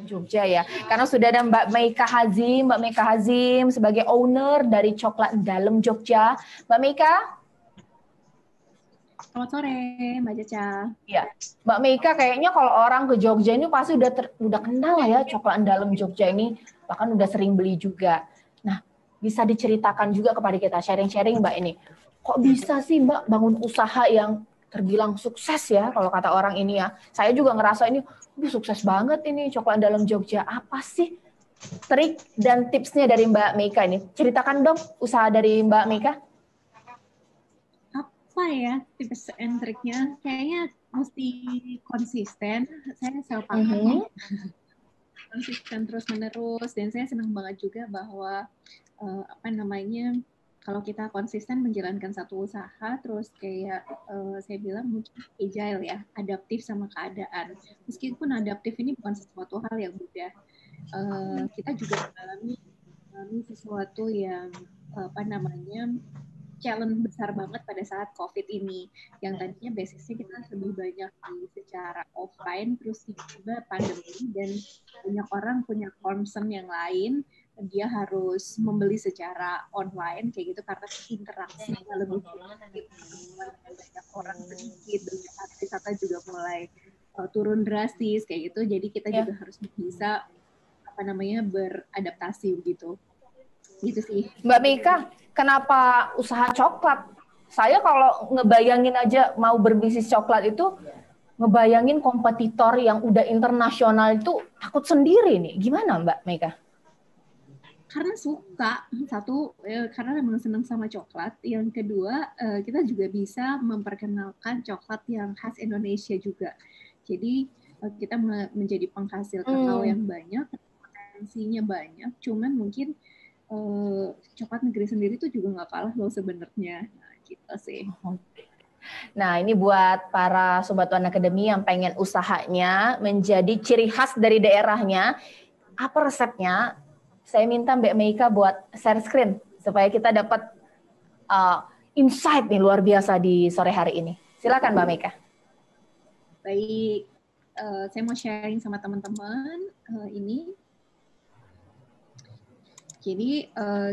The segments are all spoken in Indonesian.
Jogja ya, karena sudah ada Mbak Meika Hazim sebagai owner dari Coklat Dalam Jogja. Mbak Meika? Selamat sore, Mbak Caca. Ya, Mbak Meika kayaknya kalau orang ke Jogja ini pasti udah kenal lah ya Coklat Dalam Jogja ini, bahkan udah sering beli juga. Nah, bisa diceritakan juga kepada kita, sharing-sharing Mbak ini. Kok bisa sih Mbak bangun usaha yang terbilang sukses ya kalau kata orang ini ya. Saya juga ngerasa ini sukses banget ini Coklat Dalam Jogja. Apa sih trik dan tipsnya dari Mbak Meika ini? Ceritakan dong usaha dari Mbak Meika. Apa ya tips and triknya? Kayaknya mesti konsisten. Saya self konsisten terus menerus, dan saya senang banget juga bahwa kalau kita konsisten menjalankan satu usaha, terus kayak saya bilang mungkin agile ya, adaptif sama keadaan. Meskipun adaptif ini bukan sesuatu hal yang mudah, kita juga mengalami sesuatu yang challenge besar banget pada saat COVID ini, yang tadinya basisnya kita lebih banyak di secara offline, terus tiba-tiba pandemi dan banyak orang punya concern yang lain, dia harus membeli secara online kayak gitu karena interaksinya lebih sedikit, banyak orang sedikit, dan wisata juga mulai turun drastis kayak gitu, jadi kita juga harus bisa beradaptasi gitu sih. Mbak Meika, kenapa usaha coklat? Saya kalau ngebayangin aja mau berbisnis coklat itu, ngebayangin kompetitor yang udah internasional itu takut sendiri nih. Gimana Mbak Meika? Karena suka, satu karena memang senang sama coklat, yang kedua kita juga bisa memperkenalkan coklat yang khas Indonesia juga. Jadi kita menjadi penghasil kakao yang banyak, potensinya banyak, cuman mungkin coklat negeri sendiri tuh juga nggak kalah loh sebenarnya. Nah, gitu sih. Nah, ini buat para Sobat One Academy yang pengen usahanya menjadi ciri khas dari daerahnya. Apa resepnya? Saya minta Mbak Meika buat share screen supaya kita dapat insight nih luar biasa di sore hari ini. Silakan Mbak Meika. Baik, saya mau sharing sama teman-teman ini. Jadi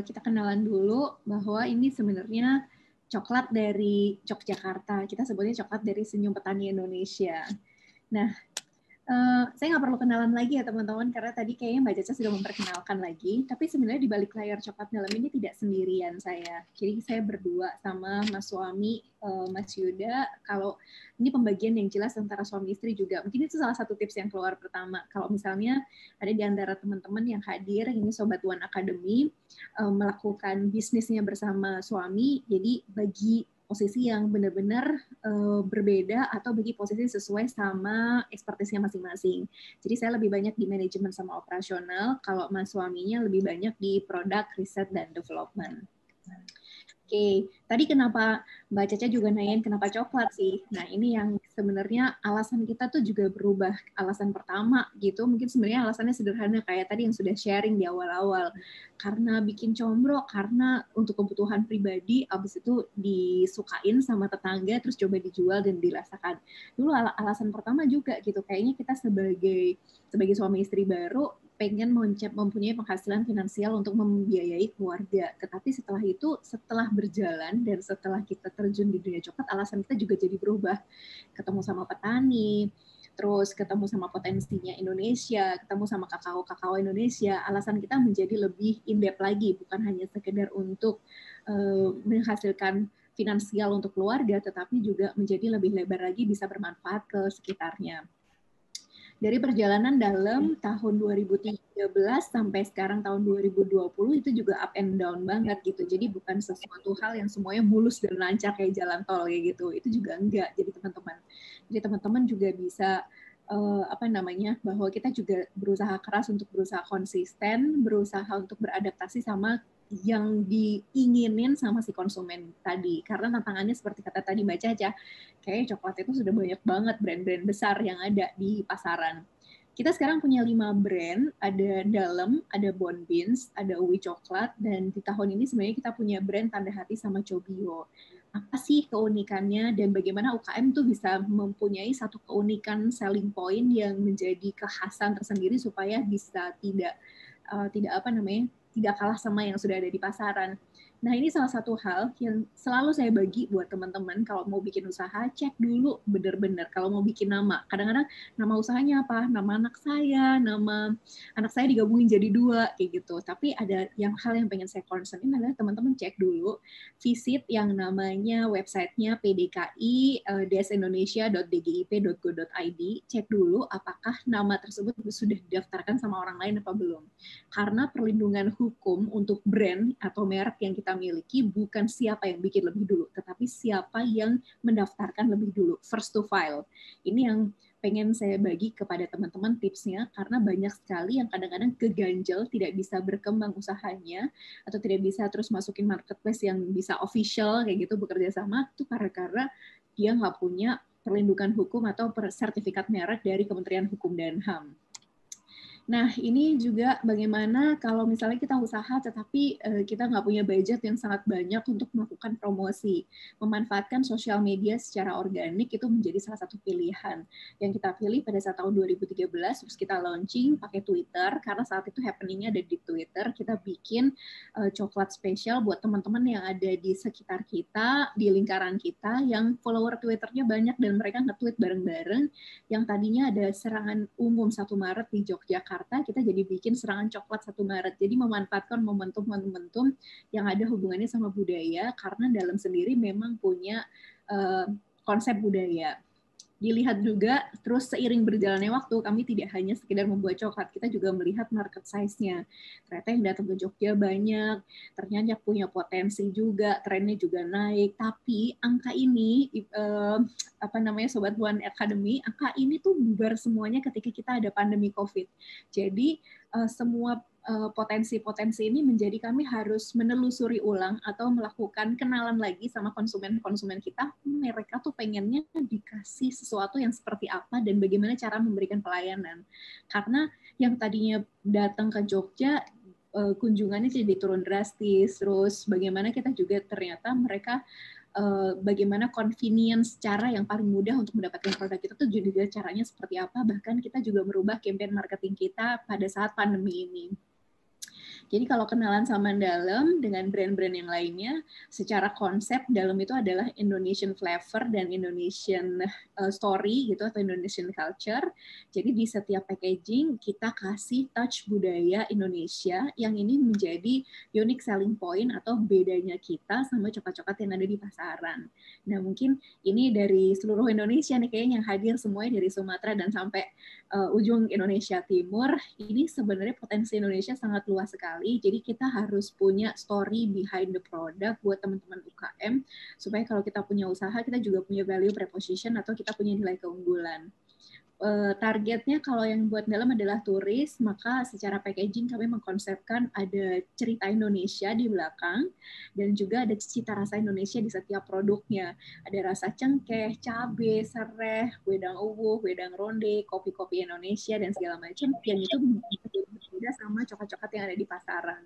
kita kenalan dulu bahwa ini sebenarnya coklat dari Yogyakarta. Kita sebutnya coklat dari Senyum Petani Indonesia. Nah, saya nggak perlu kenalan lagi ya teman-teman, karena tadi kayaknya Mbak Caca sudah memperkenalkan lagi. Tapi sebenarnya di balik layar Coklat Dalam ini tidak sendirian saya. Jadi saya berdua sama Mas suami, Mas Yuda. Kalau ini pembagian yang jelas antara suami istri juga. Mungkin itu salah satu tips yang keluar pertama. Kalau misalnya ada di antara teman-teman yang hadir, ini Sobat One Academy, melakukan bisnisnya bersama suami, jadi bagi posisi yang benar-benar berbeda atau bagi posisi sesuai sama ekspertisnya masing-masing. Jadi saya lebih banyak di manajemen sama operasional, kalau mas suaminya lebih banyak di produk, riset, dan development. Oke, tadi kenapa Mbak Caca juga nanyain kenapa coklat sih? Nah, ini yang sebenarnya alasan kita tuh juga berubah. Alasan pertama gitu, mungkin sebenarnya alasannya sederhana kayak tadi yang sudah sharing di awal-awal. Karena bikin combro, karena untuk kebutuhan pribadi, abis itu disukain sama tetangga, terus coba dijual dan dirasakan. Dulu alasan pertama juga gitu, kayaknya kita sebagai suami istri baru, pengen mempunyai penghasilan finansial untuk membiayai keluarga. Tetapi setelah itu, setelah berjalan dan setelah kita terjun di dunia coklat, alasan kita juga jadi berubah. Ketemu sama petani, terus ketemu sama potensinya Indonesia, ketemu sama kakao Indonesia, alasan kita menjadi lebih in-depth lagi, bukan hanya sekedar untuk menghasilkan finansial untuk keluarga, tetapi juga menjadi lebih lebar lagi, bisa bermanfaat ke sekitarnya. Dari perjalanan dalam tahun 2013 sampai sekarang tahun 2020 itu juga up and down banget gitu. Jadi bukan sesuatu hal yang semuanya mulus dan lancar kayak jalan tol kayak gitu. Itu juga enggak. Jadi teman-teman juga bisa bahwa kita juga berusaha keras untuk berusaha konsisten, berusaha untuk beradaptasi sama yang diinginin sama si konsumen tadi. Karena tantangannya seperti kata tadi Mbak Caca, kayaknya coklat itu sudah banyak banget brand-brand besar yang ada di pasaran. Kita sekarang punya 5 brand, ada Dalam, ada Bon Beans, ada Uwi Coklat, dan di tahun ini sebenarnya kita punya brand Tanda Hati sama Cobio. apa sih keunikannya dan bagaimana UKM tuh bisa mempunyai satu keunikan selling point yang menjadi kekhasan tersendiri supaya bisa tidak tidak kalah sama yang sudah ada di pasaran. Nah, ini salah satu hal yang selalu saya bagi buat teman-teman kalau mau bikin usaha, cek dulu benar-benar kalau mau bikin nama. Kadang-kadang nama usahanya apa? Nama anak saya digabungin jadi 2 kayak gitu. Tapi ada hal yang pengen saya concernin adalah teman-teman cek dulu, visit yang namanya websitenya pdki-indonesia.dgip.go.id, cek dulu apakah nama tersebut sudah didaftarkan sama orang lain apa belum. Karena perlindungan hukum untuk brand atau merek yang kita miliki bukan siapa yang bikin lebih dulu, tetapi siapa yang mendaftarkan lebih dulu, first to file. Ini yang pengen saya bagi kepada teman-teman tipsnya, karena banyak sekali yang kadang-kadang keganjel, tidak bisa berkembang usahanya, atau tidak bisa terus masukin marketplace yang bisa official, kayak gitu, bekerja sama, itu karena dia nggak punya perlindungan hukum atau sertifikat merek dari Kementerian Hukum dan HAM. Nah, ini juga bagaimana kalau misalnya kita usaha tetapi kita nggak punya budget yang sangat banyak untuk melakukan promosi. Memanfaatkan sosial media secara organik itu menjadi salah satu pilihan. Yang kita pilih pada saat tahun 2013, terus kita launching pakai Twitter, karena saat itu happening-nya ada di Twitter. Kita bikin coklat spesial buat teman-teman yang ada di sekitar kita, di lingkaran kita, yang follower Twitter-nya banyak dan mereka nge-tweet bareng-bareng. Yang tadinya ada serangan umum 1 Maret di Yogyakarta, kita jadi bikin serangan coklat 1 Maret. Jadi memanfaatkan momentum-momentum yang ada hubungannya sama budaya, karena dalam sendiri memang punya konsep budaya. Dilihat juga, terus seiring berjalannya waktu, kami tidak hanya sekedar membuat coklat, kita juga melihat market size-nya. Ternyata yang datang ke Jogja banyak, ternyata punya potensi juga, trennya juga naik, tapi angka ini, Sobat One Academy, angka ini tuh bubar semuanya ketika kita ada pandemi COVID. Jadi, semua potensi-potensi ini menjadi kami harus menelusuri ulang atau melakukan kenalan lagi sama konsumen-konsumen kita, mereka tuh pengennya dikasih sesuatu yang seperti apa dan bagaimana cara memberikan pelayanan. Karena yang tadinya datang ke Jogja, kunjungannya jadi turun drastis, terus bagaimana kita juga ternyata mereka bagaimana convenience, cara yang paling mudah untuk mendapatkan produk itu tuh juga caranya seperti apa, bahkan kita juga merubah campaign marketing kita pada saat pandemi ini. Jadi kalau kenalan sama Dalam dengan brand-brand yang lainnya, secara konsep Dalam itu adalah Indonesian flavor dan Indonesian story gitu, atau Indonesian culture. Jadi di setiap packaging kita kasih touch budaya Indonesia yang ini menjadi unique selling point atau bedanya kita sama coklat-coklat yang ada di pasaran. Nah, mungkin ini dari seluruh Indonesia nih kayaknya yang hadir semuanya dari Sumatera dan sampai ujung Indonesia Timur. Ini sebenarnya potensi Indonesia sangat luas sekali. Jadi kita harus punya story behind the product buat teman-teman UKM, supaya kalau kita punya usaha, kita juga punya value proposition atau kita punya nilai keunggulan. Targetnya kalau yang buat Dalam adalah turis, maka secara packaging kami mengkonsepkan ada cerita Indonesia di belakang dan juga ada cita rasa Indonesia di setiap produknya. Ada rasa cengkeh, cabai, sereh, wedang uwuh, wedang ronde, kopi-kopi Indonesia dan segala macam yang itu berbeda sama coklat-coklat yang ada di pasaran.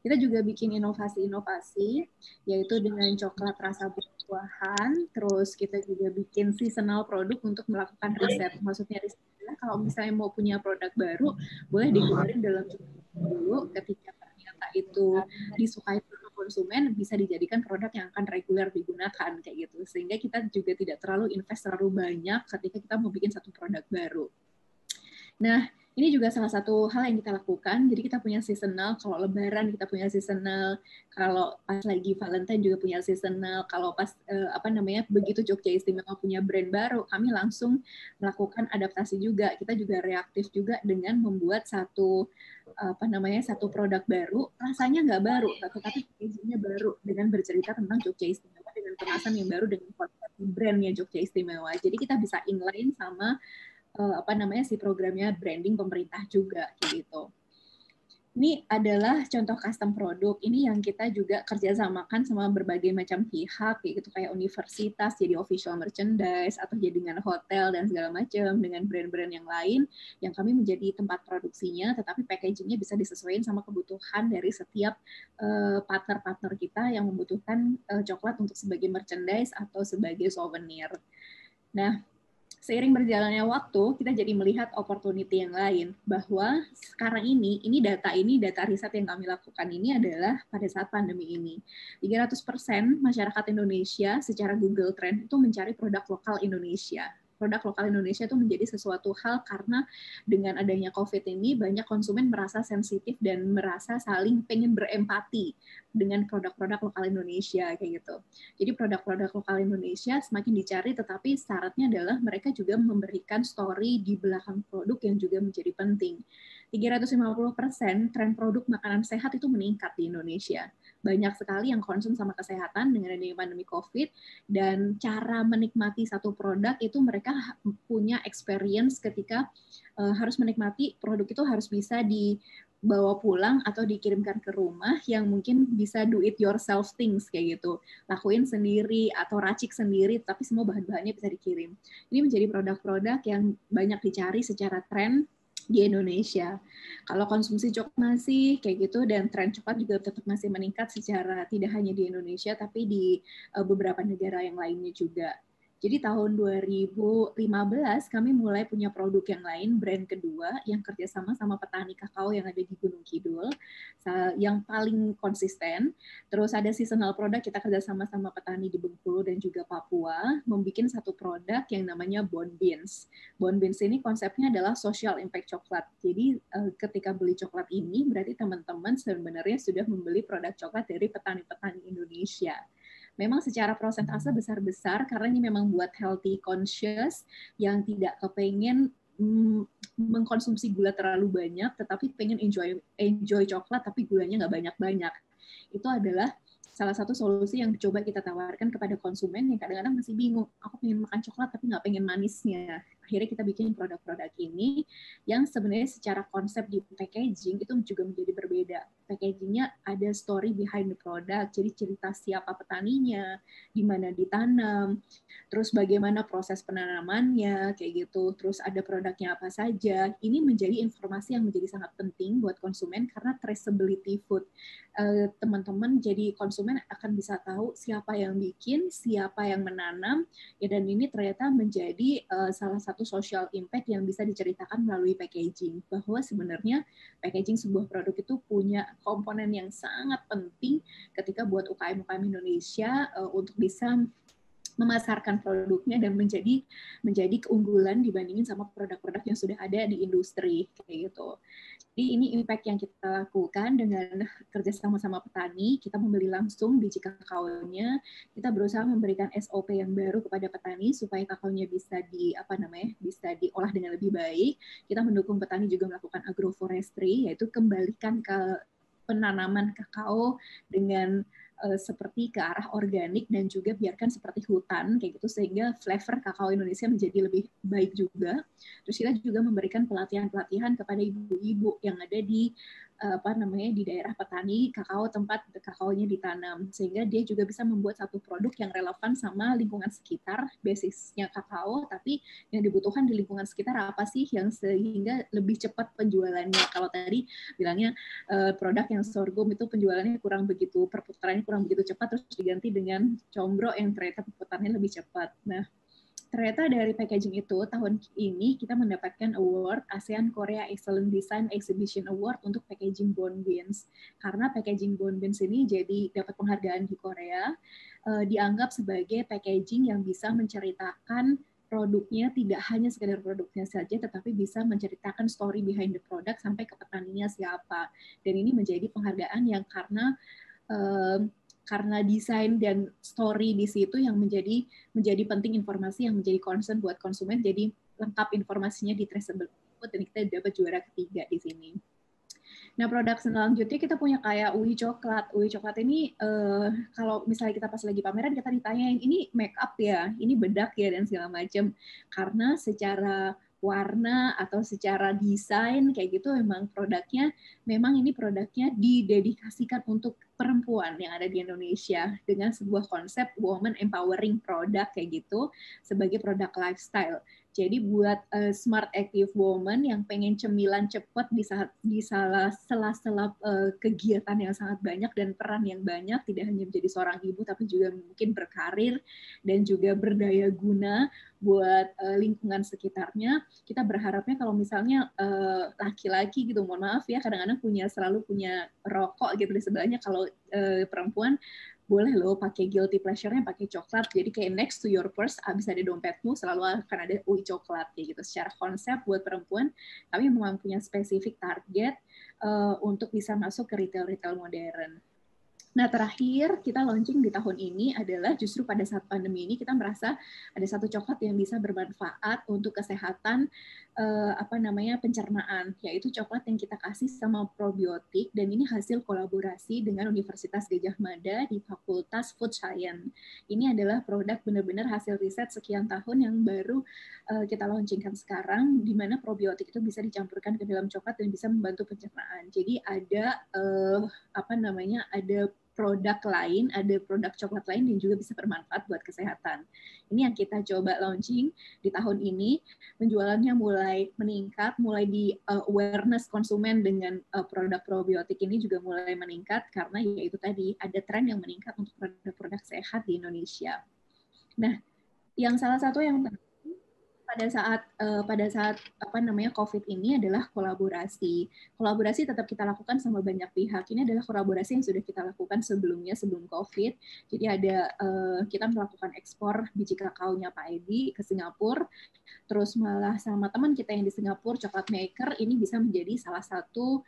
Kita juga bikin inovasi-inovasi, yaitu dengan coklat rasa buah-buahan, terus kita juga bikin seasonal produk untuk melakukan riset. Maksudnya riset adalah kalau misalnya mau punya produk baru, boleh dikeluarin dalam dulu, ketika ternyata itu disukai sama konsumen, bisa dijadikan produk yang akan reguler digunakan, kayak gitu. Sehingga kita juga tidak terlalu invest terlalu banyak ketika kita mau bikin satu produk baru. Nah, ini juga salah satu hal yang kita lakukan. Jadi kita punya seasonal, kalau Lebaran kita punya seasonal, kalau pas lagi Valentine juga punya seasonal, kalau pas begitu Jogja Istimewa punya brand baru, kami langsung melakukan adaptasi juga. Kita juga reaktif juga dengan membuat satu produk baru, rasanya nggak baru, tapi packagingnya baru dengan bercerita tentang Jogja Istimewa dengan kemasan yang baru dengan konsep brandnya Jogja Istimewa. Jadi kita bisa inline sama si programnya branding pemerintah juga gitu. Ini adalah contoh custom produk. Ini yang kita juga kerjasamakan sama berbagai macam pihak, gitu kayak universitas jadi official merchandise atau jadi dengan hotel dan segala macam, dengan brand-brand yang lain yang kami menjadi tempat produksinya, tetapi packagingnya bisa disesuaikan sama kebutuhan dari setiap partner-partner kita yang membutuhkan coklat untuk sebagai merchandise atau sebagai souvenir. Nah, seiring berjalannya waktu, kita jadi melihat opportunity yang lain, bahwa sekarang ini data riset yang kami lakukan ini adalah pada saat pandemi ini. 300% masyarakat Indonesia secara Google Trend itu mencari produk lokal Indonesia. Produk lokal Indonesia itu menjadi sesuatu hal karena dengan adanya COVID ini banyak konsumen merasa sensitif dan merasa saling pengen berempati dengan produk-produk lokal Indonesia kayak gitu. Jadi produk-produk lokal Indonesia semakin dicari, tetapi syaratnya adalah mereka juga memberikan story di belakang produk yang juga menjadi penting. 350% tren produk makanan sehat itu meningkat di Indonesia. Banyak sekali yang concern sama kesehatan dengan adanya pandemi COVID, dan cara menikmati satu produk itu mereka punya experience ketika harus menikmati produk itu harus bisa dibawa pulang atau dikirimkan ke rumah, yang mungkin bisa do it yourself things kayak gitu. Lakuin sendiri atau racik sendiri, tapi semua bahan-bahannya bisa dikirim. Ini menjadi produk-produk yang banyak dicari secara tren di Indonesia. Kalau konsumsi coklat masih kayak gitu, dan tren coklat juga tetap masih meningkat secara tidak hanya di Indonesia tapi di beberapa negara yang lainnya juga. Jadi tahun 2015 kami mulai punya produk yang lain, brand kedua yang kerjasama sama petani kakao yang ada di Gunung Kidul, yang paling konsisten. Terus ada seasonal produk, kita kerjasama sama petani di Bengkulu dan juga Papua, membuat satu produk yang namanya Bon Beans. Bon Beans ini konsepnya adalah social impact coklat. Jadi ketika beli coklat ini berarti teman-teman sebenarnya sudah membeli produk coklat dari petani-petani Indonesia. Memang secara persentase besar-besar karena ini memang buat healthy conscious yang tidak kepengen mengkonsumsi gula terlalu banyak, tetapi pengen enjoy coklat tapi gulanya nggak banyak-banyak. Itu adalah salah satu solusi yang coba kita tawarkan kepada konsumen yang kadang-kadang masih bingung, aku pengen makan coklat tapi nggak pengen manisnya. Akhirnya kita bikin produk-produk ini yang sebenarnya secara konsep di packaging itu juga menjadi berbeda. Packagingnya ada story behind the product, jadi cerita siapa petaninya, di mana ditanam, terus bagaimana proses penanamannya, kayak gitu. Terus ada produknya apa saja. Ini menjadi informasi yang menjadi sangat penting buat konsumen karena traceability food. Teman-teman jadi konsumen akan bisa tahu siapa yang bikin, siapa yang menanam, ya, dan ini ternyata menjadi salah satu social impact yang bisa diceritakan melalui packaging, bahwa sebenarnya packaging sebuah produk itu punya komponen yang sangat penting ketika buat UKM-UKM Indonesia untuk bisa memasarkan produknya dan menjadi keunggulan dibandingin sama produk-produk yang sudah ada di industri kayak gitu. Jadi ini impact yang kita lakukan dengan kerjasama sama petani. Kita membeli langsung biji kakaonya. Kita berusaha memberikan SOP yang baru kepada petani supaya kakaonya bisa bisa diolah dengan lebih baik. Kita mendukung petani juga melakukan agroforestry, yaitu kembalikan ke penanaman kakao dengan seperti ke arah organik dan juga biarkan seperti hutan kayak gitu, sehingga flavor kakao Indonesia menjadi lebih baik juga. Terus kita juga memberikan pelatihan-pelatihan kepada ibu-ibu yang ada di di daerah petani kakao tempat kakaonya ditanam, sehingga dia juga bisa membuat satu produk yang relevan sama lingkungan sekitar, basisnya kakao, tapi yang dibutuhkan di lingkungan sekitar apa sih yang sehingga lebih cepat penjualannya. Kalau tadi bilangnya produk yang sorghum itu penjualannya perputarannya kurang begitu cepat, terus diganti dengan combro yang ternyata perputarannya lebih cepat. Nah, ternyata dari packaging itu tahun ini kita mendapatkan award ASEAN Korea Excellent Design Exhibition Award untuk packaging Bon Beans, karena packaging Bon Beans ini jadi dapat penghargaan di Korea, dianggap sebagai packaging yang bisa menceritakan produknya, tidak hanya sekedar produknya saja, tetapi bisa menceritakan story behind the product sampai ke petaninya siapa. Dan ini menjadi penghargaan yang karena desain dan story di situ yang menjadi penting, informasi yang menjadi concern buat konsumen, jadi lengkap informasinya di traceable food, dan kita dapat juara ketiga di sini. Nah, produk selanjutnya kita punya kayak Uwi Coklat. Uwi Coklat ini kalau misalnya kita pas lagi pameran kita ditanyain, ini make up ya, ini bedak ya, dan segala macam. Karena secara warna atau secara desain kayak gitu, memang ini produknya didedikasikan untuk perempuan yang ada di Indonesia dengan sebuah konsep woman empowering product kayak gitu sebagai produk lifestyle. Jadi buat smart active woman yang pengen cemilan cepat di sela-sela kegiatan yang sangat banyak dan peran yang banyak, tidak hanya menjadi seorang ibu tapi juga mungkin berkarir dan juga berdaya guna buat lingkungan sekitarnya. Kita berharapnya kalau misalnya laki-laki gitu, mohon maaf ya, kadang-kadang selalu punya rokok gitu di sebelahnya. Kalau perempuan boleh loh pakai guilty pleasure-nya pakai coklat. Jadi kayak next to your purse, abis ada dompetmu selalu akan ada coklat kayak gitu. Secara konsep buat perempuan, kami memang punya spesifik target untuk bisa masuk ke retail-retail modern. Nah, terakhir kita launching di tahun ini adalah justru pada saat pandemi ini kita merasa ada satu coklat yang bisa bermanfaat untuk kesehatan pencernaan, yaitu coklat yang kita kasih sama probiotik, dan ini hasil kolaborasi dengan Universitas Gadjah Mada di Fakultas Food Science. Ini adalah produk benar-benar hasil riset sekian tahun yang baru kita launchingkan sekarang, di mana probiotik itu bisa dicampurkan ke dalam coklat dan bisa membantu pencernaan. Jadi ada ada produk lain, ada produk coklat lain yang juga bisa bermanfaat buat kesehatan. Ini yang kita coba launching di tahun ini. Penjualannya mulai meningkat, mulai di awareness konsumen dengan produk probiotik ini juga mulai meningkat karena yaitu tadi ada tren yang meningkat untuk produk-produk sehat di Indonesia. Nah, yang salah satu yang pada saat COVID ini adalah kolaborasi. Kolaborasi tetap kita lakukan sama banyak pihak. Ini adalah kolaborasi yang sudah kita lakukan sebelum COVID. Jadi kita melakukan ekspor biji kakaonya Pak Edi ke Singapura. Terus malah sama teman kita yang di Singapura, Chocolate Maker, ini bisa menjadi salah satu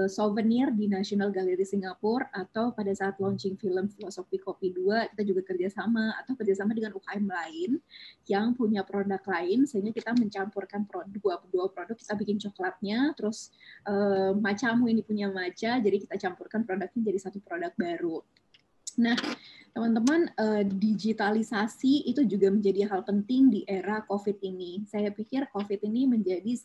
souvenir di National Gallery Singapura, atau pada saat launching film Filosofi Kopi 2, kita juga kerjasama dengan UKM lain yang punya produk lain, sehingga kita mencampurkan dua produk, kita bikin coklatnya, terus macamu ini punya maca, jadi kita campurkan produknya jadi satu produk baru. Nah, teman-teman, digitalisasi itu juga menjadi hal penting di era COVID ini. Saya pikir COVID ini menjadi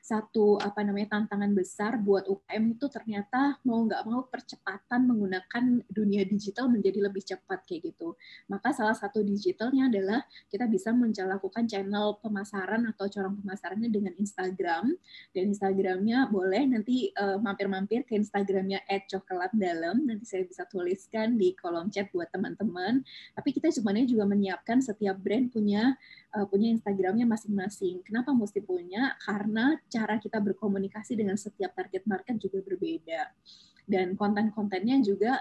satu tantangan besar buat UKM itu, ternyata mau nggak mau percepatan menggunakan dunia digital menjadi lebih cepat kayak gitu. Maka salah satu digitalnya adalah kita bisa melakukan channel pemasaran atau corong pemasarannya dengan Instagram. Dan Instagramnya boleh nanti mampir-mampir ke Instagramnya @coklatdalam. Nanti saya bisa tuliskan di kolom chat buat teman-teman. Tapi kita sebenarnya juga menyiapkan setiap brand punya Instagramnya masing-masing. Kenapa mesti punya? Karena cara kita berkomunikasi dengan setiap target market juga berbeda. Dan konten-kontennya juga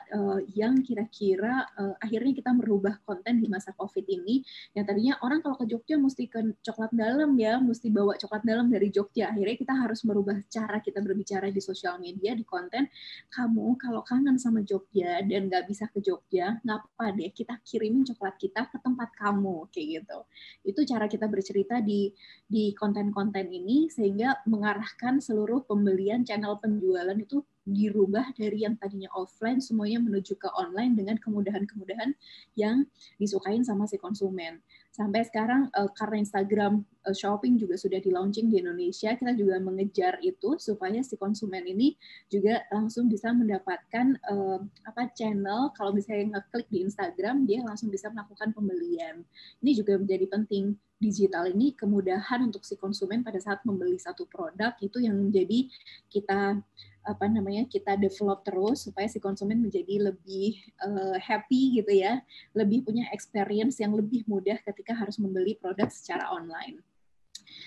yang kira-kira akhirnya kita merubah konten di masa COVID ini. Yang tadinya orang kalau ke Jogja mesti ke Coklat Dalam ya, mesti bawa coklat dalam dari Jogja. Akhirnya kita harus merubah cara kita berbicara di sosial media, di konten. Kamu kalau kangen sama Jogja dan nggak bisa ke Jogja, nggak apa deh, kita kirimin coklat kita ke tempat kamu, kayak gitu. Itu cara kita bercerita di konten-konten ini, sehingga mengarahkan seluruh pembelian channel penjualan itu dirubah dari yang tadinya offline semuanya menuju ke online dengan kemudahan-kemudahan yang disukain sama si konsumen. Sampai sekarang karena Instagram Shopping juga sudah di launching di Indonesia, kita juga mengejar itu supaya si konsumen ini juga langsung bisa mendapatkan channel, kalau misalnya ngeklik di Instagram dia langsung bisa melakukan pembelian. Ini juga menjadi penting. Digital ini kemudahan untuk si konsumen pada saat membeli satu produk, itu yang menjadi kita develop terus supaya si konsumen menjadi lebih happy gitu ya, lebih punya experience yang lebih mudah ketika harus membeli produk secara online.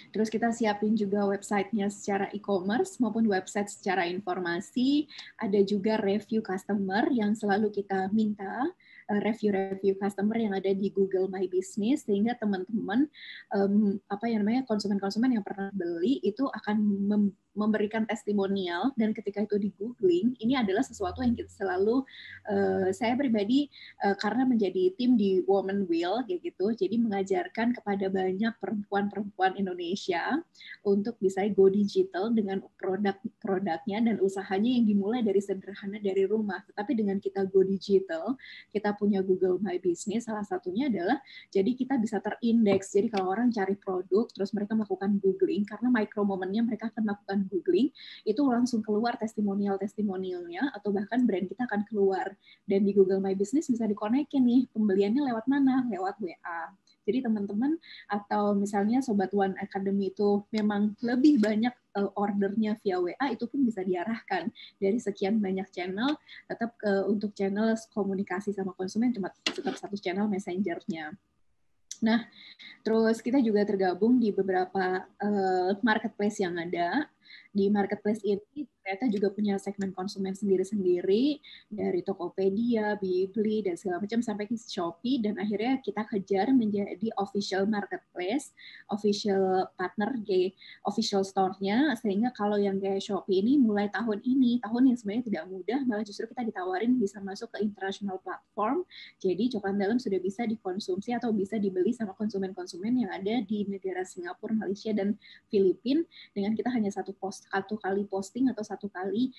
Terus kita siapin juga website-nya secara e-commerce maupun website secara informasi. Ada juga review customer yang selalu kita minta, review customer yang ada di Google My Business, sehingga teman-teman konsumen-konsumen yang pernah beli itu akan memberikan testimonial, dan ketika itu di googling, ini adalah sesuatu yang kita selalu, saya pribadi karena menjadi tim di Women Will kayak gitu, jadi mengajarkan kepada banyak perempuan-perempuan Indonesia untuk bisa go digital dengan produk-produknya dan usahanya yang dimulai dari sederhana dari rumah. Tetapi dengan kita go digital, kita punya Google My Business, salah satunya adalah jadi kita bisa terindeks. Jadi kalau orang cari produk, terus mereka melakukan googling, karena micro momennya mereka akan melakukan googling, itu langsung keluar testimonialnya, atau bahkan brand kita akan keluar. Dan di Google My Business bisa dikonekin nih, pembeliannya lewat mana? Lewat WA. Jadi teman-teman atau misalnya Sobat One Academy itu memang lebih banyak ordernya via WA, itu pun bisa diarahkan dari sekian banyak channel, tetap untuk channel komunikasi sama konsumen cuma tetap satu channel messengernya. Nah, terus kita juga tergabung di beberapa marketplace yang ada. Di marketplace ini ternyata juga punya segmen konsumen sendiri-sendiri, dari Tokopedia, Bibli, dan segala macam sampai ke Shopee, dan akhirnya kita kejar menjadi official marketplace, official partner di official store-nya, sehingga kalau yang kayak Shopee ini mulai tahun ini, tahun yang sebenarnya tidak mudah, malah justru kita ditawarin bisa masuk ke international platform, jadi Coklat Dalam sudah bisa dikonsumsi atau bisa dibeli sama konsumen-konsumen yang ada di negara Singapura, Malaysia, dan Filipina, dengan kita hanya satu kali posting atau satu kali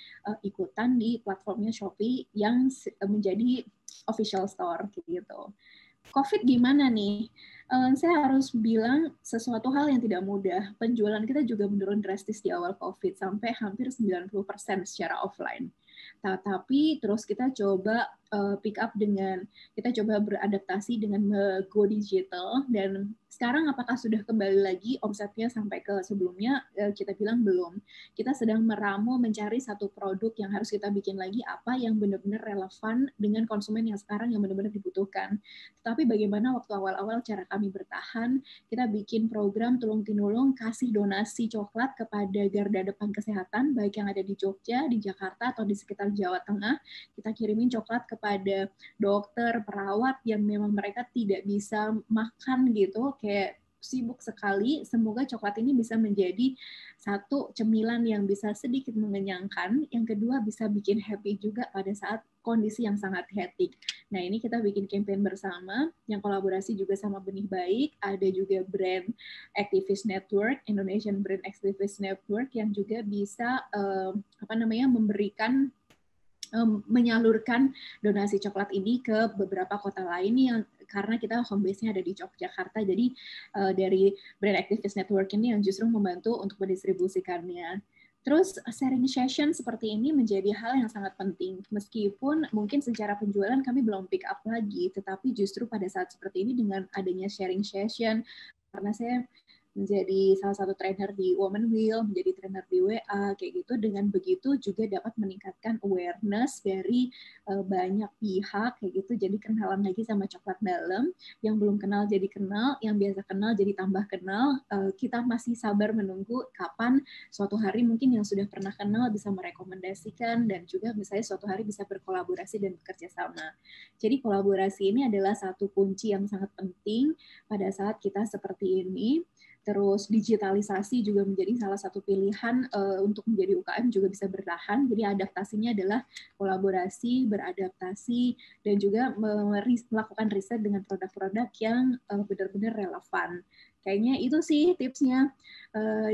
ikutan di platformnya Shopee yang menjadi official store gitu. COVID gimana nih? Saya harus bilang sesuatu hal yang tidak mudah. Penjualan kita juga menurun drastis di awal COVID sampai hampir 90% secara offline. Tapi terus kita coba pick up dengan, kita coba beradaptasi dengan go digital, dan sekarang apakah sudah kembali lagi omsetnya sampai ke sebelumnya? Kita bilang belum. Kita sedang meramu mencari satu produk yang harus kita bikin lagi, apa yang benar-benar relevan dengan konsumen yang sekarang yang benar-benar dibutuhkan. Tetapi bagaimana waktu awal-awal cara kami bertahan, kita bikin program tulung-tinulung, kasih donasi coklat kepada garda depan kesehatan, baik yang ada di Jogja, di Jakarta, atau di sekitar Jawa Tengah. Kita kirimin coklat kepada dokter, perawat yang memang mereka tidak bisa makan gitu, kayak sibuk sekali. Semoga coklat ini bisa menjadi satu cemilan yang bisa sedikit mengenyangkan, yang kedua bisa bikin happy juga pada saat kondisi yang sangat hektik. Nah, ini kita bikin campaign bersama yang kolaborasi juga sama Benih Baik, ada juga brand Activist Network, Indonesian Brand Activist Network, yang juga bisa memberikan, menyalurkan donasi coklat ini ke beberapa kota lain yang karena kita home base-nya ada di Yogyakarta, jadi dari Brand Activist Network ini yang justru membantu untuk mendistribusikannya. Terus sharing session seperti ini menjadi hal yang sangat penting, meskipun mungkin secara penjualan kami belum pick up lagi, tetapi justru pada saat seperti ini dengan adanya sharing session, karena saya menjadi salah satu trainer di Women Will, menjadi trainer di WA, kayak gitu. Dengan begitu juga dapat meningkatkan awareness dari banyak pihak, kayak gitu. Jadi kenalan lagi sama Coklat Dalam, yang belum kenal jadi kenal, yang biasa kenal jadi tambah kenal. Kita masih sabar menunggu kapan suatu hari mungkin yang sudah pernah kenal bisa merekomendasikan, dan juga misalnya suatu hari bisa berkolaborasi dan bekerja sama. Jadi kolaborasi ini adalah satu kunci yang sangat penting pada saat kita seperti ini. Terus digitalisasi juga menjadi salah satu pilihan untuk menjadi UKM juga bisa bertahan. Jadi adaptasinya adalah kolaborasi, beradaptasi, dan juga melakukan riset dengan produk-produk yang benar-benar relevan. Kayaknya itu sih tipsnya.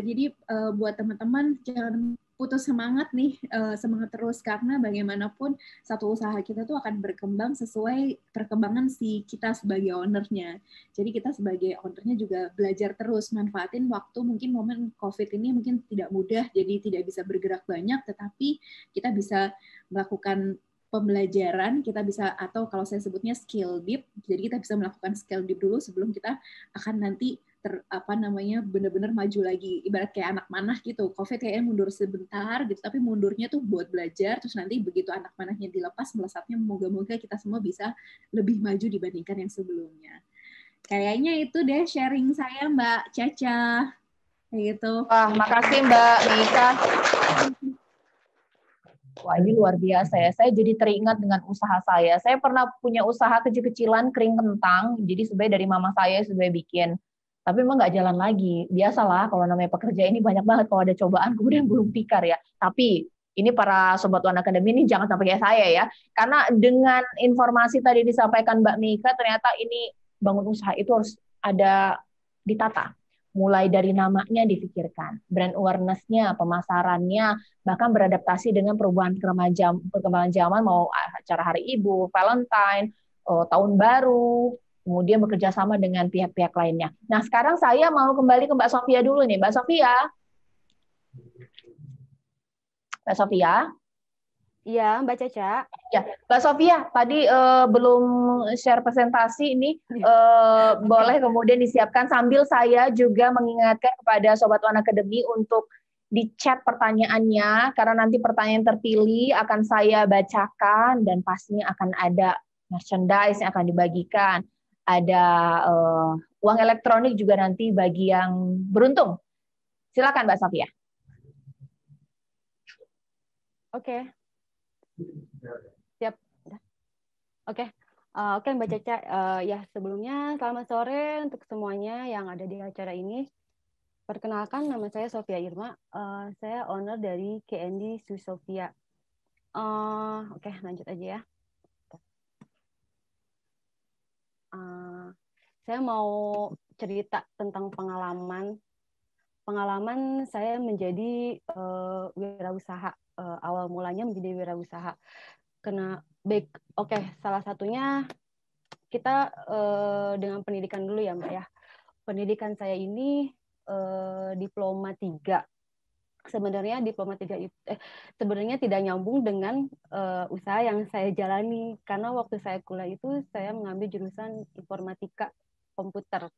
Jadi buat teman-teman jangan putus semangat nih, semangat terus, karena bagaimanapun satu usaha kita tuh akan berkembang sesuai perkembangan si kita sebagai ownernya. Jadi kita sebagai ownernya juga belajar terus, manfaatin waktu, mungkin momen COVID ini mungkin tidak mudah, jadi tidak bisa bergerak banyak, tetapi kita bisa melakukan pembelajaran, kita bisa, atau kalau saya sebutnya skill deep, jadi kita bisa melakukan skill deep dulu sebelum kita akan nanti benar-benar maju lagi, ibarat kayak anak manah gitu. COVID kayaknya mundur sebentar gitu, tapi mundurnya tuh buat belajar, terus nanti begitu anak manahnya dilepas, melesatnya moga-moga kita semua bisa lebih maju dibandingkan yang sebelumnya. Kayaknya itu deh sharing saya, Mbak Caca. Kayak gitu. Wah, makasih Mbak Mika. Wah, ini luar biasa ya. Saya jadi teringat dengan usaha saya. Saya pernah punya usaha kecil-kecilan kering kentang. Jadi sebenarnya dari mama saya sudah bikin. Tapi emang nggak jalan lagi. Biasalah kalau namanya pekerja ini banyak banget kalau ada cobaan kemudian gulung tikar ya. Tapi ini para sobat One Academy ini jangan sampai kayak saya ya. Karena dengan informasi tadi disampaikan Mbak Mika, ternyata ini bangun usaha itu harus ada ditata. Mulai dari namanya difikirkan, brand awareness-nya, pemasarannya, bahkan beradaptasi dengan perubahan perkembangan zaman, mau acara hari ibu, Valentine, tahun baru, kemudian bekerja sama dengan pihak-pihak lainnya. Nah, sekarang saya mau kembali ke Mbak Sofia dulu nih. Mbak Sofia, Mbak Sofia. Iya, Mbak Caca. Ya, Mbak Sofia, tadi belum share presentasi ini, boleh kemudian disiapkan sambil saya juga mengingatkan kepada Sobat One Academy untuk di chat pertanyaannya, karena nanti pertanyaan terpilih akan saya bacakan dan pastinya akan ada merchandise yang akan dibagikan. Ada uang elektronik juga nanti bagi yang beruntung. Silakan Mbak Sofia. Oke. Siap. Oke. Oke Mbak Caca. Ya sebelumnya selamat sore untuk semuanya yang ada di acara ini. Perkenalkan, nama saya Sofia Irma. Saya owner dari KND Swiss Sofia. Oke, lanjut aja ya. Saya mau cerita tentang pengalaman saya menjadi wirausaha. Awal mulanya menjadi wirausaha. Salah satunya kita dengan pendidikan dulu ya Mbak ya. Pendidikan saya ini diploma 3. Sebenarnya diploma 3 itu sebenarnya tidak nyambung dengan usaha yang saya jalani, karena waktu saya kuliah itu saya mengambil jurusan informatika komputer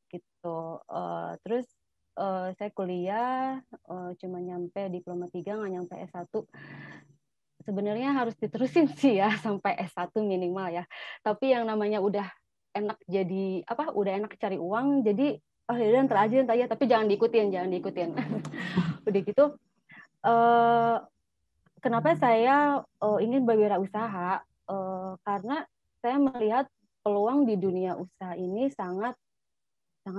gitu. Terus saya kuliah cuma nyampe diploma 3, nggak nyampe S1. Sebenarnya harus diterusin sih ya sampai S1 minimal ya. Tapi yang namanya udah enak cari uang, jadi ya ntar aja, tapi jangan diikutin. Udah gitu, kenapa saya ingin berwirausaha? Karena saya melihat peluang di dunia usaha ini sangat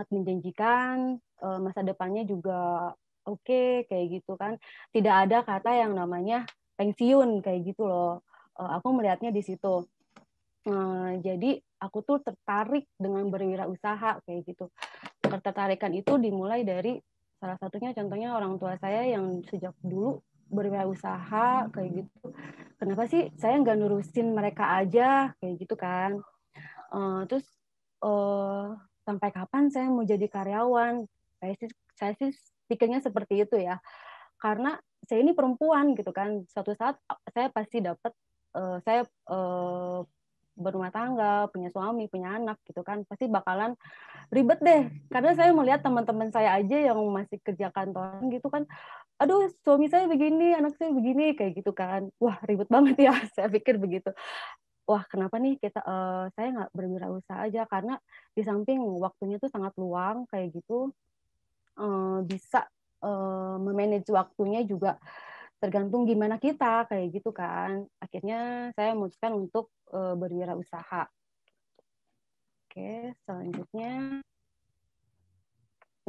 menjanjikan, masa depannya juga oke, kayak gitu kan. Tidak ada kata yang namanya pensiun kayak gitu loh. Aku melihatnya di situ. Jadi aku tuh tertarik dengan berwirausaha kayak gitu. Ketertarikan itu dimulai dari salah satunya contohnya orang tua saya yang sejak dulu berwirausaha kayak gitu. Kenapa sih saya nggak nurusin mereka aja kayak gitu kan? Terus sampai kapan saya mau jadi karyawan? Saya sih pikirnya seperti itu ya. Karena saya ini perempuan gitu kan. Suatu saat saya pasti dapat saya berumah tangga, punya suami, punya anak gitu kan. Pasti bakalan ribet deh. Karena saya melihat teman-teman saya aja yang masih kerja kantoran gitu kan. Aduh, suami saya begini, anak saya begini kayak gitu kan. Wah, ribet banget ya. Saya pikir begitu. Wah, kenapa nih saya nggak berwirausaha aja, karena di samping waktunya tuh sangat luang kayak gitu, bisa memanage waktunya juga tergantung gimana kita kayak gitu kan. Akhirnya saya memutuskan untuk berwirausaha. Oke, selanjutnya,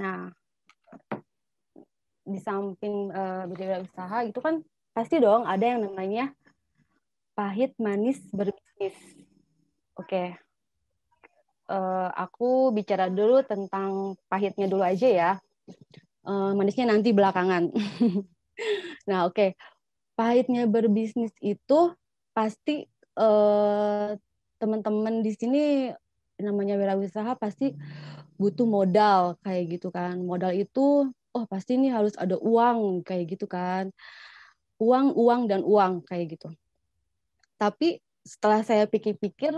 nah di samping berwirausaha itu kan pasti dong ada yang namanya pahit manis berbisnis. Oke. Aku bicara dulu tentang pahitnya dulu aja ya. Manisnya nanti belakangan. Nah, oke. Pahitnya berbisnis itu pasti teman-teman di sini namanya wirausaha pasti butuh modal kayak gitu kan. Modal itu pasti ini harus ada uang kayak gitu kan. Uang dan uang kayak gitu. Tapi setelah saya pikir-pikir,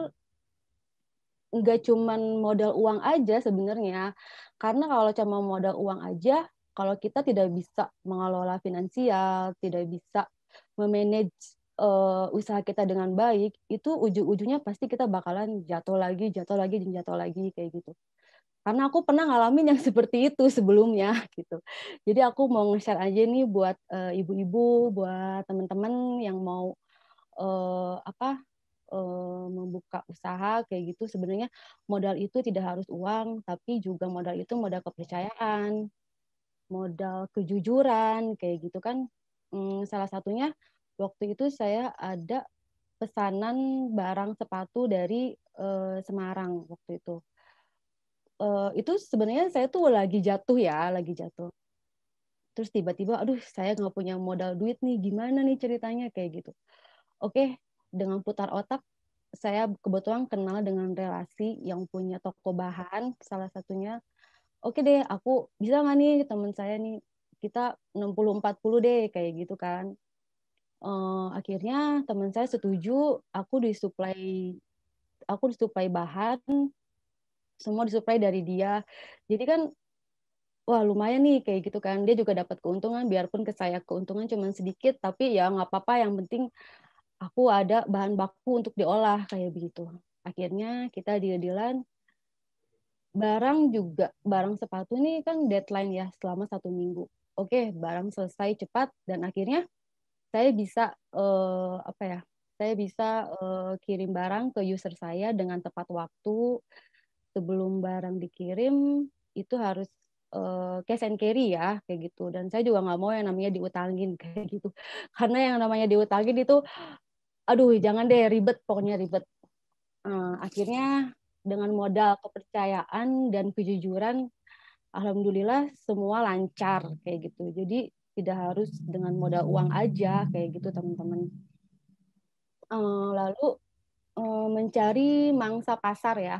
nggak cuman modal uang aja sebenarnya, karena kalau cuma modal uang aja, kalau kita tidak bisa mengelola finansial, tidak bisa memanage usaha kita dengan baik, itu ujung-ujungnya pasti kita bakalan jatuh lagi kayak gitu. Karena aku pernah ngalamin yang seperti itu sebelumnya gitu. Jadi aku mau nge-share aja nih buat ibu-ibu, buat teman-teman yang mau membuka usaha kayak gitu, sebenarnya modal itu tidak harus uang, tapi juga modal itu modal kepercayaan, modal kejujuran kayak gitu kan. Salah satunya waktu itu saya ada pesanan barang sepatu dari Semarang waktu itu. Itu sebenarnya saya tuh lagi jatuh. Terus tiba-tiba, aduh saya nggak punya modal duit nih, gimana nih ceritanya kayak gitu. Oke, dengan putar otak, saya kebetulan kenal dengan relasi yang punya toko bahan, salah satunya. Oke deh, aku bisa nggak nih teman saya nih, kita 60-40 deh, kayak gitu kan. Akhirnya teman saya setuju, aku disuplai bahan, semua disuplai dari dia. Jadi kan, wah lumayan nih kayak gitu kan. Dia juga dapat keuntungan, biarpun ke saya keuntungan cuma sedikit, tapi ya nggak apa-apa, yang penting aku ada bahan baku untuk diolah kayak begitu. Akhirnya kita deal-dealan, barang sepatu ini kan deadline ya selama 1 minggu. Oke, barang selesai cepat dan akhirnya saya bisa apa ya? Saya bisa kirim barang ke user saya dengan tepat waktu. Sebelum barang dikirim itu harus cash and carry ya kayak gitu. Dan saya juga nggak mau yang namanya diutangin kayak gitu. Karena yang namanya diutangin itu, aduh jangan deh, ribet, pokoknya ribet. Akhirnya dengan modal kepercayaan dan kejujuran, alhamdulillah semua lancar kayak gitu. Jadi tidak harus dengan modal uang aja kayak gitu teman-teman. Lalu mencari mangsa pasar ya.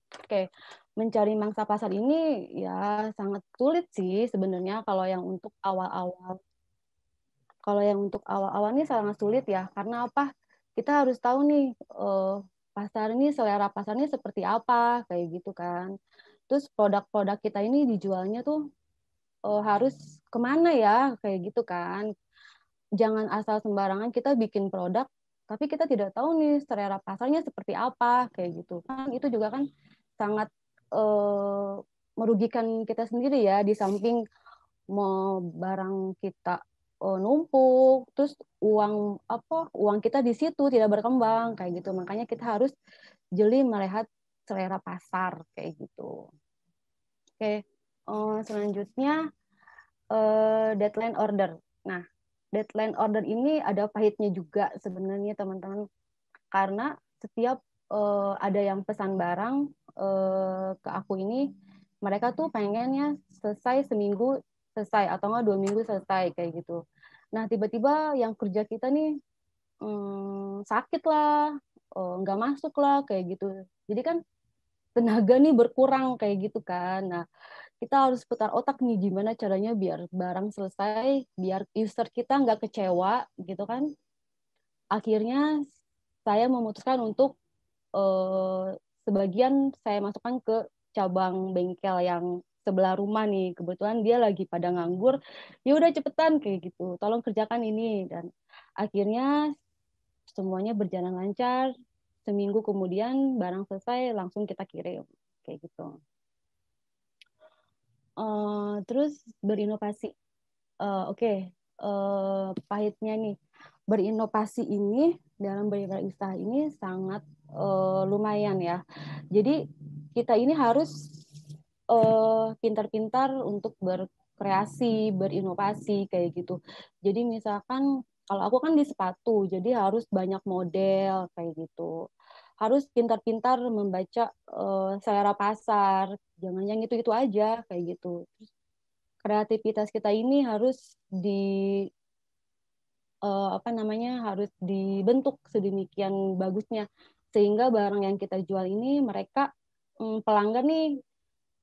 Oke, mencari mangsa pasar ini ya sangat sulit sih sebenarnya kalau yang untuk awal-awal. Kalau yang untuk awal-awal ini sangat sulit ya, karena apa? Kita harus tahu nih pasar ini, selera pasarnya seperti apa kayak gitu kan. Terus produk-produk kita ini dijualnya tuh harus kemana ya kayak gitu kan. Jangan asal sembarangan kita bikin produk, tapi kita tidak tahu nih selera pasarnya seperti apa kayak gitu kan. Itu juga kan sangat merugikan kita sendiri ya, di samping mau barang kita numpuk, terus uang kita di situ tidak berkembang kayak gitu. Makanya kita harus jeli melihat selera pasar kayak gitu. Oke, selanjutnya deadline order. Nah, deadline order ini ada pahitnya juga sebenarnya teman-teman, karena setiap ada yang pesan barang ke aku ini, mereka tuh pengennya selesai seminggu selesai atau enggak 2 minggu selesai kayak gitu. Nah tiba-tiba yang kerja kita nih sakit lah, nggak masuk lah kayak gitu. Jadi kan tenaga nih berkurang kayak gitu kan. Nah kita harus putar otak nih gimana caranya biar barang selesai, biar user kita nggak kecewa gitu kan. Akhirnya saya memutuskan untuk sebagian saya masukkan ke cabang bengkel yang sebelah rumah nih. Kebetulan dia lagi pada nganggur. Ya udah cepetan kayak gitu. Tolong kerjakan ini, dan akhirnya semuanya berjalan lancar. Seminggu kemudian barang selesai langsung kita kirim kayak gitu. Terus berinovasi. Oke. Pahitnya nih, berinovasi ini dalam berwirausaha ini sangat lumayan ya. Jadi kita ini harus pintar-pintar untuk berkreasi, berinovasi kayak gitu. Jadi misalkan kalau aku kan di sepatu, jadi harus banyak model kayak gitu. Harus pintar-pintar membaca selera pasar, jangan yang itu-itu aja kayak gitu. Terus kreativitas kita ini harus harus dibentuk sedemikian bagusnya sehingga barang yang kita jual ini mereka pelanggan nih,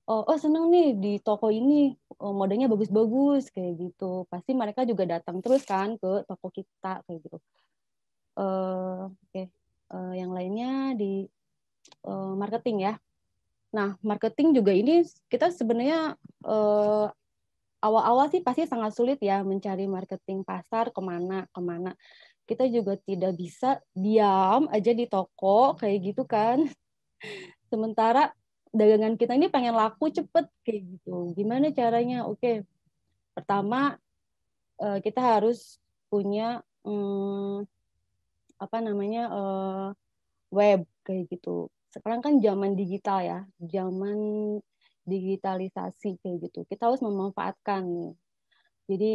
oh seneng nih di toko ini, modelnya bagus-bagus kayak gitu, pasti mereka juga datang terus kan ke toko kita kayak gitu. Oke. Yang lainnya di marketing ya. Nah marketing juga ini kita sebenarnya awal-awal sih pasti sangat sulit ya mencari marketing pasar kemana. Kita juga tidak bisa diam aja di toko kayak gitu kan. Sementara dagangan kita ini pengen laku cepet kayak gitu. Gimana caranya? Oke, pertama kita harus punya apa namanya web kayak gitu. Sekarang kan zaman digital ya, zaman digitalisasi kayak gitu. Kita harus memanfaatkan nih. Jadi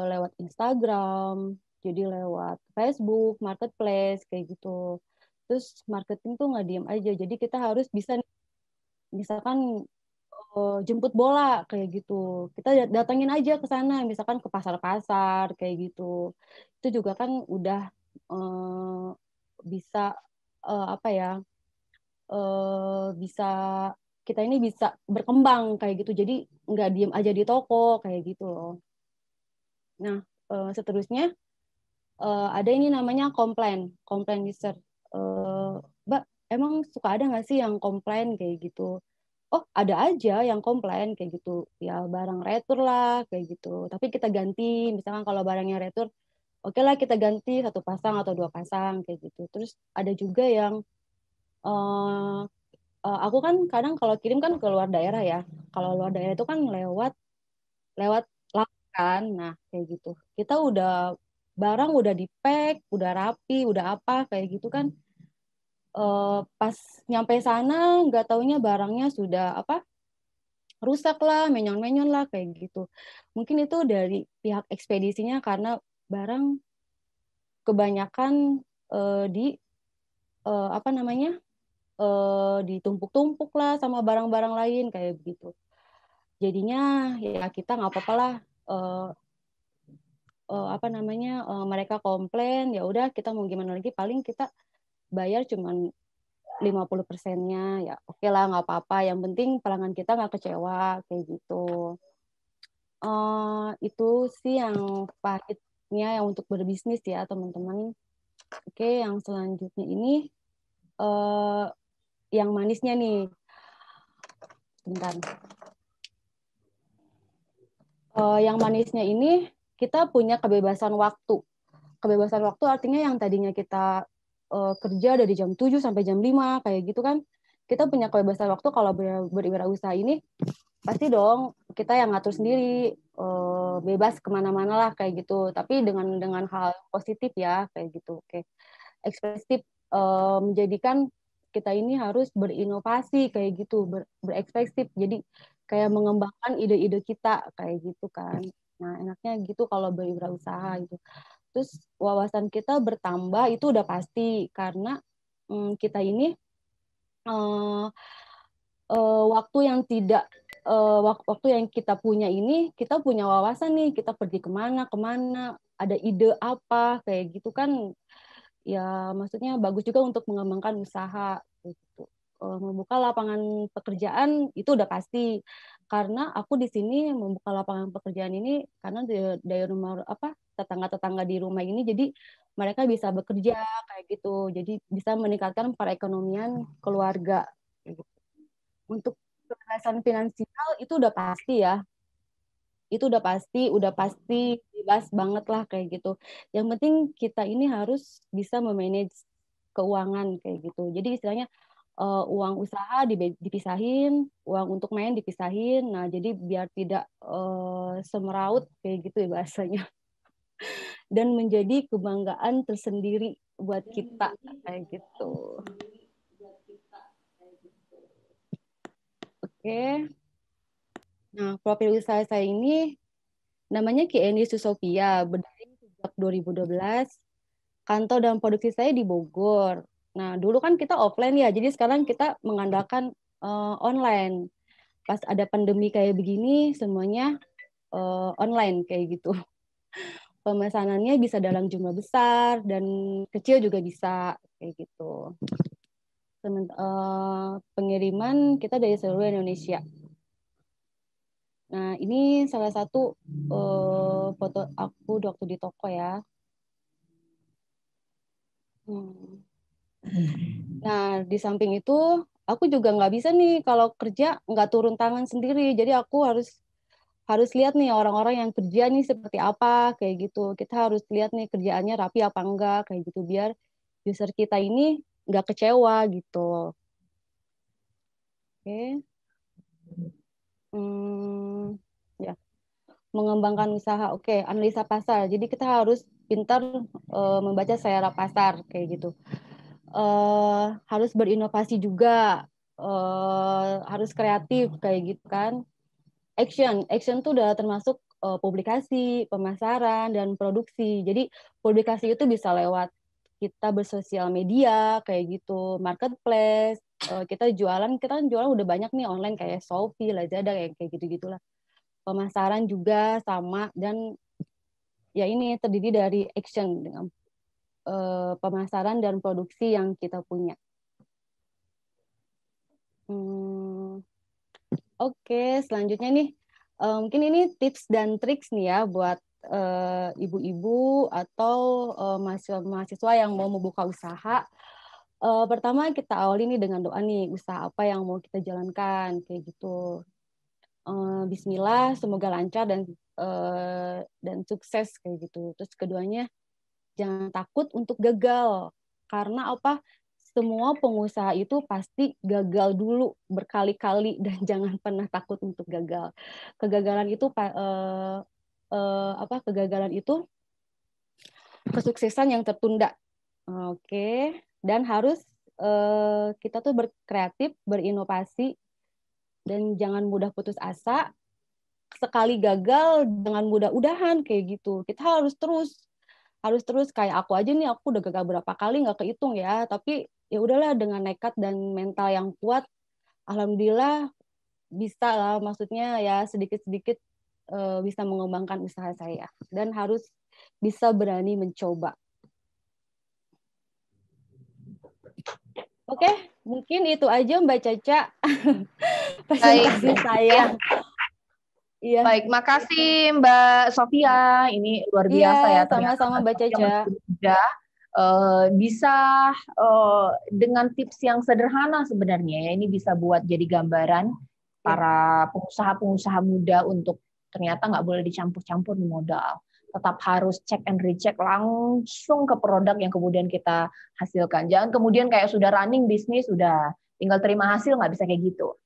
lewat Instagram, jadi lewat Facebook, Marketplace kayak gitu. Terus marketing tuh nggak diem aja. Jadi kita harus bisa misalkan jemput bola kayak gitu. Kita datangin aja ke sana, misalkan ke pasar-pasar kayak gitu. Itu juga kan udah bisa apa ya? Bisa kita ini bisa berkembang kayak gitu. Jadi nggak diem aja di toko kayak gitu loh. Nah, seterusnya ada ini namanya komplain user. Mbak, emang suka ada nggak sih yang komplain kayak gitu? Oh, ada aja yang komplain kayak gitu. Ya barang retur lah kayak gitu. Tapi kita ganti, misalkan kalau barangnya retur, oke lah kita ganti 1 pasang atau 2 pasang kayak gitu. Terus ada juga yang aku kan kadang kalau kirim kan ke luar daerah ya. Kalau luar daerah itu kan lewat lewat laut kan. Nah, kayak gitu. Kita udah barang udah di-pack, udah rapi, udah apa kayak gitu kan. Pas nyampe sana nggak taunya barangnya sudah apa? Rusak lah, menyon-menyon lah kayak gitu. Mungkin itu dari pihak ekspedisinya karena barang kebanyakan di apa namanya? Ditumpuk-tumpuk lah sama barang-barang lain kayak begitu. Jadinya ya kita nggak apa-apa lah apa namanya mereka komplain, ya udah kita mau gimana lagi, paling kita bayar cuman 50%-nya, ya oke lah nggak apa-apa, yang penting pelanggan kita nggak kecewa kayak gitu. Itu sih yang pahitnya yang untuk berbisnis ya teman-teman. Oke, yang selanjutnya ini uh, yang manisnya nih. Bentar. Yang manisnya ini kita punya kebebasan waktu. Kebebasan waktu artinya yang tadinya kita kerja dari jam 7 sampai jam 5 kayak gitu kan. Kita punya kebebasan waktu kalau berwirausaha ini pasti dong kita yang ngatur sendiri, bebas kemana-mana lah kayak gitu. Tapi dengan hal positif ya kayak gitu. Oke, ekspresif, menjadikan kita ini harus berinovasi kayak gitu, berekspresif. Jadi kayak mengembangkan ide-ide kita kayak gitu kan. Nah enaknya gitu kalau berwirausaha gitu. Terus wawasan kita bertambah itu udah pasti karena kita ini uh, waktu yang tidak waktu yang kita punya ini, kita punya wawasan nih, kita pergi kemana ada ide apa kayak gitu kan, ya maksudnya bagus juga untuk mengembangkan usaha gitu. Membuka lapangan pekerjaan itu udah pasti, karena aku di sini membuka lapangan pekerjaan ini karena dari rumah apa tetangga-tetangga di rumah ini, jadi mereka bisa bekerja kayak gitu, jadi bisa meningkatkan perekonomian keluarga gitu. Untuk kebebasan finansial itu udah pasti ya, itu udah pasti bebas banget lah kayak gitu. Yang penting kita ini harus bisa memanage keuangan kayak gitu. Jadi istilahnya uang usaha dipisahin, uang untuk main dipisahin. Nah, jadi biar tidak semeraut kayak gitu ya bahasanya. Dan menjadi kebanggaan tersendiri buat kita kayak gitu. Oke. Nah, profil usaha saya ini namanya KND Susopia, berdiri sejak 2012. Kantor dan produksi saya di Bogor. Nah, dulu kan kita offline ya, jadi sekarang kita mengandalkan online. Pas ada pandemi kayak begini, semuanya online kayak gitu. Pemesanannya bisa dalam jumlah besar dan kecil juga bisa kayak gitu. Pengiriman kita dari seluruh Indonesia. Nah, ini salah satu foto aku waktu di toko ya. Nah, di samping itu, aku juga nggak bisa nih kalau kerja nggak turun tangan sendiri. Jadi aku harus lihat nih orang-orang yang kerja nih seperti apa kayak gitu. Kita harus lihat nih kerjaannya rapi apa enggak kayak gitu biar user kita ini nggak kecewa gitu. Oke. Ya, mengembangkan usaha. Oke, analisa pasar. Jadi kita harus pintar membaca selera pasar kayak gitu. Harus berinovasi juga, harus kreatif kayak gitu kan. Action tuh udah termasuk publikasi, pemasaran, dan produksi. Jadi publikasi itu bisa lewat kita bersosial media kayak gitu, marketplace, kita kan jualan udah banyak nih online kayak Shopee, Lazada kayak gitu-gitulah. Pemasaran juga sama, dan ya ini terdiri dari action dengan pemasaran dan produksi yang kita punya. Oke, selanjutnya nih, mungkin ini tips dan triks nih ya buat ibu-ibu atau mahasiswa yang mau membuka usaha. Pertama kita awali nih dengan doa nih, usaha apa yang mau kita jalankan kayak gitu. Bismillah, semoga lancar dan sukses kayak gitu. Terus keduanya, jangan takut untuk gagal, karena apa? Semua pengusaha itu pasti gagal dulu berkali-kali, dan jangan pernah takut untuk gagal. Kegagalan itu kegagalan itu kesuksesan yang tertunda. Oke, dan harus kita tuh berkreatif, berinovasi, dan jangan mudah putus asa. Sekali gagal jangan mudah-udahan kayak gitu. Kita harus terus kayak aku aja nih, aku udah gagal berapa kali nggak kehitung ya, tapi ya udahlah, dengan nekat dan mental yang kuat, alhamdulillah bisa lah, maksudnya ya sedikit-sedikit bisa mengembangkan usaha saya, dan harus bisa berani mencoba. Oke, mungkin itu aja Mbak Caca presentasi saya. Iya. Baik, makasih Mbak Sofia. Ini luar biasa ya. Sama-sama Mbak Caca. Bisa dengan tips yang sederhana sebenarnya ya, ini bisa buat jadi gambaran para pengusaha-pengusaha muda untuk ternyata nggak boleh dicampur-campur di modal. Tetap harus check and recheck langsung ke produk yang kemudian kita hasilkan. Jangan kemudian kayak sudah running bisnis, sudah tinggal terima hasil, nggak bisa kayak gitu.